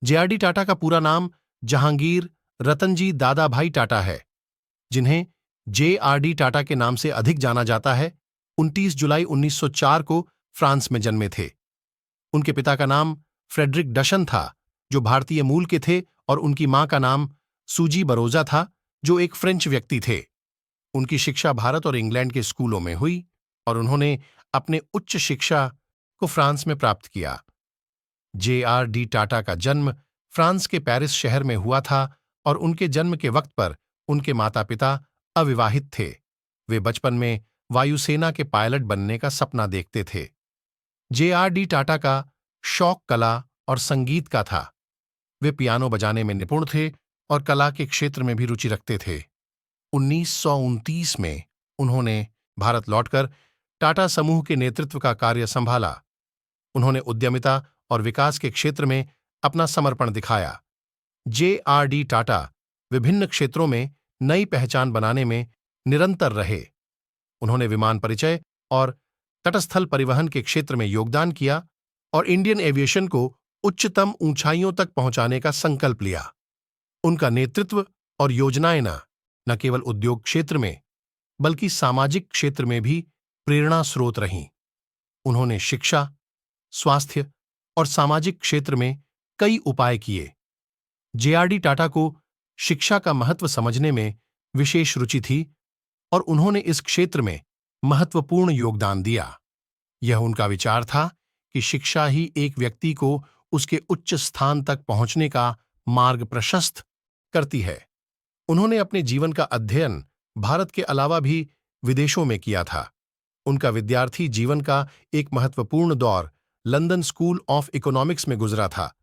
JRD Tata का पूरा नाम जहांगीर रतनजी दादाभाई टाटा है, जिन्हें जेआरडी टाटा के नाम से अधिक जाना जाता है। 29 जुलाई 1904 को फ्रांस में जन्मे थे। उनके पिता का नाम फ्रेडरिक डशन था, जो भारतीय मूल के थे, और उनकी मां का नाम सूजी बरोजा था, जो एक फ्रेंच व्यक्ति थे। उनकी शिक्षा भारत और इंग्लैंड के स्कूलों में हुई और उन्होंने अपने उच्च शिक्षा को फ्रांस में प्राप्त किया। जेआरडी टाटा का जन्म फ्रांस के पेरिस शहर में हुआ था और उनके जन्म के वक्त पर उनके माता पिता अविवाहित थे। वे बचपन में वायुसेना के पायलट बनने का सपना देखते थे। जेआरडी टाटा का शौक कला और संगीत का था। वे पियानो बजाने में निपुण थे और कला के क्षेत्र में भी रुचि रखते थे। 1929 में उन्होंने भारत लौटकर टाटा समूह के नेतृत्व का कार्य संभाला। उन्होंने उद्यमिता और विकास के क्षेत्र में अपना समर्पण दिखाया। जेआरडी टाटा विभिन्न क्षेत्रों में नई पहचान बनाने में निरंतर रहे। उन्होंने विमान परिचय और तटस्थल परिवहन के क्षेत्र में योगदान किया और इंडियन एविएशन को उच्चतम ऊंचाइयों तक पहुंचाने का संकल्प लिया। उनका नेतृत्व और योजनाएं न केवल उद्योग क्षेत्र में बल्कि सामाजिक क्षेत्र में भी प्रेरणा स्रोत रहीं। उन्होंने शिक्षा, स्वास्थ्य और सामाजिक क्षेत्र में कई उपाय किए। जेआरडी टाटा को शिक्षा का महत्व समझने में विशेष रुचि थी और उन्होंने इस क्षेत्र में महत्वपूर्ण योगदान दिया। यह उनका विचार था कि शिक्षा ही एक व्यक्ति को उसके उच्च स्थान तक पहुंचने का मार्ग प्रशस्त करती है। उन्होंने अपने जीवन का अध्ययन भारत के अलावा भी विदेशों में किया था। उनका विद्यार्थी जीवन का एक महत्वपूर्ण दौर लंदन स्कूल ऑफ इकोनॉमिक्स में गुजरा था,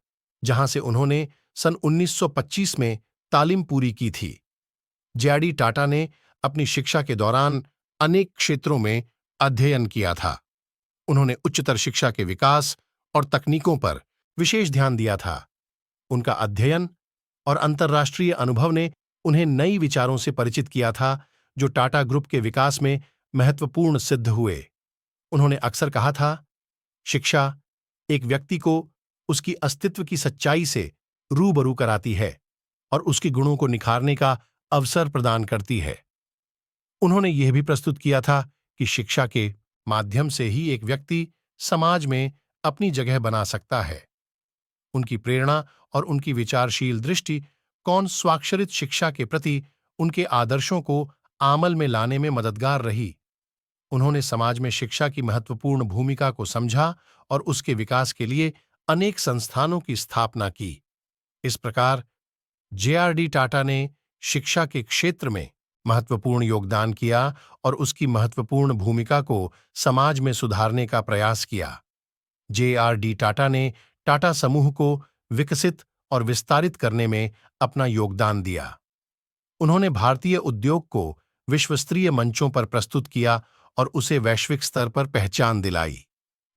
जहां से उन्होंने सन 1925 में तालीम पूरी की थी। जेआरडी टाटा ने अपनी शिक्षा के दौरान अनेक क्षेत्रों में अध्ययन किया था। उन्होंने उच्चतर शिक्षा के विकास और तकनीकों पर विशेष ध्यान दिया था। उनका अध्ययन और अंतर्राष्ट्रीय अनुभव ने उन्हें नई विचारों से परिचित किया था, जो टाटा ग्रुप के विकास में महत्वपूर्ण सिद्ध हुए। उन्होंने अक्सर कहा था, शिक्षा एक व्यक्ति को उसकी अस्तित्व की सच्चाई से रूबरू कराती है और उसके गुणों को निखारने का अवसर प्रदान करती है। उन्होंने यह भी प्रस्तुत किया था कि शिक्षा के माध्यम से ही एक व्यक्ति समाज में अपनी जगह बना सकता है। उनकी प्रेरणा और उनकी विचारशील दृष्टि कौन स्वाक्षरित शिक्षा के प्रति उनके आदर्शों को अमल में लाने में मददगार रही। उन्होंने समाज में शिक्षा की महत्वपूर्ण भूमिका को समझा और उसके विकास के लिए अनेक संस्थानों की स्थापना की। इस प्रकार जेआरडी टाटा ने शिक्षा के क्षेत्र में महत्वपूर्ण योगदान किया और उसकी महत्वपूर्ण भूमिका को समाज में सुधारने का प्रयास किया। जेआरडी टाटा ने टाटा समूह को विकसित और विस्तारित करने में अपना योगदान दिया। उन्होंने भारतीय उद्योग को विश्वस्तरीय मंचों पर प्रस्तुत किया और उसे वैश्विक स्तर पर पहचान दिलाई।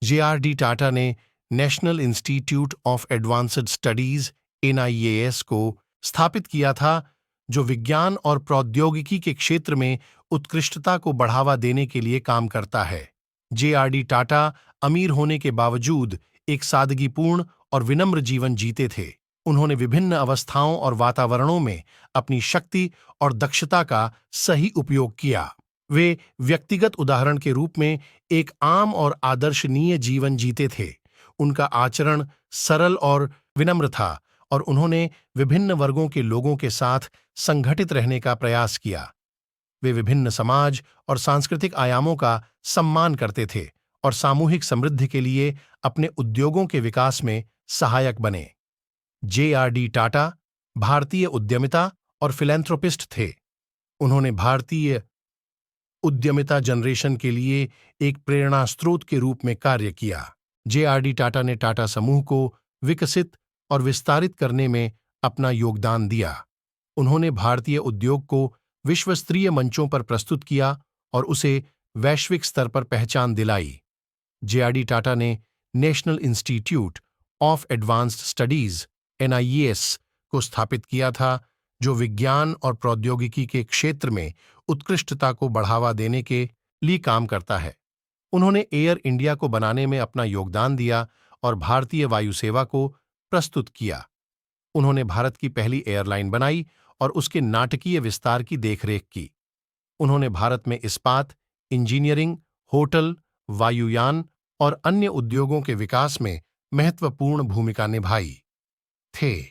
जेआरडी टाटा ने national institute of advanced studies (NIAS) को स्थापित किया था, जो विज्ञान और प्रौद्योगिकी के क्षेत्र में उत्कृष्टता को बढ़ावा देने के लिए काम करता है। जेआरडी टाटा अमीर होने के बावजूद एक सादगीपूर्ण और विनम्र जीवन जीते थे। उन्होंने विभिन्न अवस्थाओं और वातावरणों में अपनी शक्ति और दक्षता का सही उपयोग किया। वे व्यक्तिगत उदाहरण के रूप में एक आम और आदर्शनीय जीवन जीते थे। उनका आचरण सरल और विनम्र था और उन्होंने विभिन्न वर्गों के लोगों के साथ संगठित रहने का प्रयास किया। वे विभिन्न समाज और सांस्कृतिक आयामों का सम्मान करते थे और सामूहिक समृद्धि के लिए अपने उद्योगों के विकास में सहायक बने। जेआरडी टाटा भारतीय उद्यमिता और फिलैंथ्रोपिस्ट थे। उन्होंने भारतीय उद्यमिता जनरेशन के लिए एक प्रेरणा स्रोत के रूप में कार्य किया। जेआरडी टाटा ने टाटा समूह को विकसित और विस्तारित करने में अपना योगदान दिया। उन्होंने भारतीय उद्योग को विश्वस्तरीय मंचों पर प्रस्तुत किया और उसे वैश्विक स्तर पर पहचान दिलाई। जेआरडी टाटा ने national institute of advanced studies (NIAS) को स्थापित किया था, जो विज्ञान और प्रौद्योगिकी के क्षेत्र में उत्कृष्टता को बढ़ावा देने के लिए काम करता है। उन्होंने एयर इंडिया को बनाने में अपना योगदान दिया और भारतीय वायुसेवा को प्रस्तुत किया। उन्होंने भारत की पहली एयरलाइन बनाई और उसके नाटकीय विस्तार की देखरेख की। उन्होंने भारत में इस्पात, इंजीनियरिंग, होटल, वायुयान और अन्य उद्योगों के विकास में महत्वपूर्ण भूमिका निभाई थे।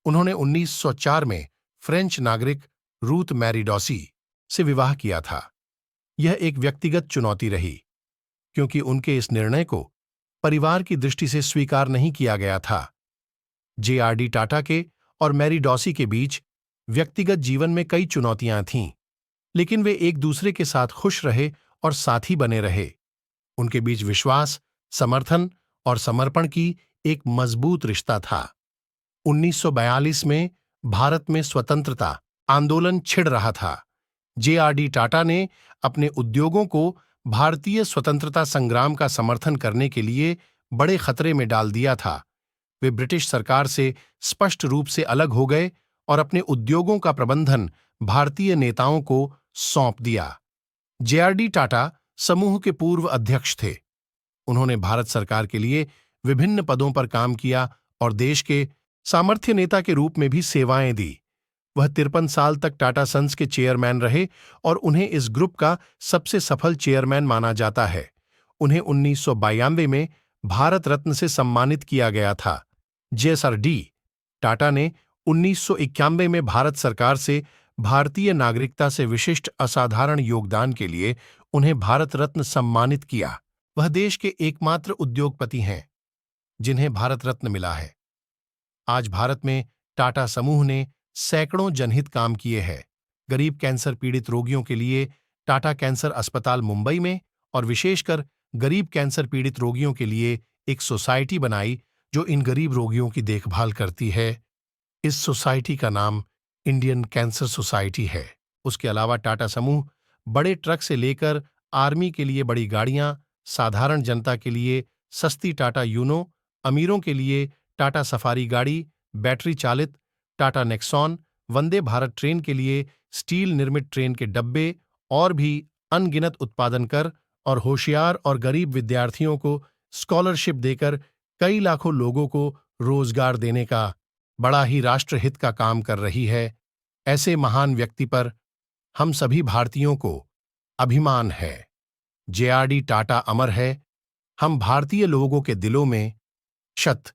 उन्होंने 1904 में फ्रेंच नागरिक रूथ मैरी डॉसी से विवाह किया था। यह एक व्यक्तिगत चुनौती रही, क्योंकि उनके इस निर्णय को परिवार की दृष्टि से स्वीकार नहीं किया गया था। जे.आर.डी. टाटा के और मैरी डॉसी के बीच व्यक्तिगत जीवन में कई चुनौतियां थीं, लेकिन वे एक दूसरे के साथ खुश रहे और साथी बने रहे। उनके बीच विश्वास, समर्थन और समर्पण की एक मजबूत रिश्ता था। 1942 में भारत में स्वतंत्रता आंदोलन छिड़ रहा था। जे.आर.डी. टाटा ने अपने उद्योगों को भारतीय स्वतंत्रता संग्राम का समर्थन करने के लिए बड़े खतरे में डाल दिया था। वे ब्रिटिश सरकार से स्पष्ट रूप से अलग हो गए और अपने उद्योगों का प्रबंधन भारतीय नेताओं को सौंप दिया। जे.आर.डी. टाटा समूह के पूर्व अध्यक्ष थे। उन्होंने भारत सरकार के लिए विभिन्न पदों पर काम किया और देश के सामर्थ्य नेता के रूप में भी सेवाएं दी। वह 53 साल तक टाटा सन्स के चेयरमैन रहे और उन्हें इस ग्रुप का सबसे सफल चेयरमैन माना जाता है। उन्हें 1992 में भारत रत्न से सम्मानित किया गया था। जे.एस.आर.डी. टाटा ने 1991 में भारत सरकार से भारतीय नागरिकता से विशिष्ट असाधारण योगदान के लिए उन्हें भारत रत्न सम्मानित किया। वह देश के एकमात्र उद्योगपति हैं जिन्हें भारत रत्न मिला है। आज भारत में टाटा समूह ने सैकड़ों जनहित काम किए हैं। गरीब कैंसर पीड़ित रोगियों के लिए टाटा कैंसर अस्पताल मुंबई में और विशेषकर गरीब कैंसर पीड़ित रोगियों के लिए एक सोसाइटी बनाई जो इन गरीब रोगियों की देखभाल करती है। इस सोसाइटी का नाम इंडियन कैंसर सोसाइटी है। उसके अलावा टाटा समूह बड़े ट्रक से लेकर आर्मी के लिए बड़ी गाड़ियां, साधारण जनता के लिए सस्ती टाटा यूनो, अमीरों के लिए टाटा सफारी गाड़ी, बैटरी चालित टाटा नेक्सॉन, वंदे भारत ट्रेन के लिए स्टील निर्मित ट्रेन के डब्बे और भी अनगिनत उत्पादन कर और होशियार और गरीब विद्यार्थियों को स्कॉलरशिप देकर कई लाखों लोगों को रोजगार देने का बड़ा ही राष्ट्रहित का काम कर रही है। ऐसे महान व्यक्ति पर हम सभी भारतीयों को अभिमान है। जे.आर.डी. टाटा अमर है। हम भारतीय लोगों के दिलों में शत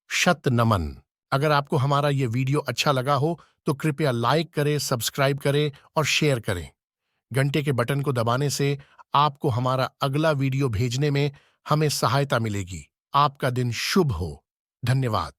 शत नमन। अगर आपको हमारा ये वीडियो अच्छा लगा हो तो कृपया लाइक करें, सब्सक्राइब करें और शेयर करें। घंटे के बटन को दबाने से आपको हमारा अगला वीडियो भेजने में हमें सहायता मिलेगी। आपका दिन शुभ हो। धन्यवाद।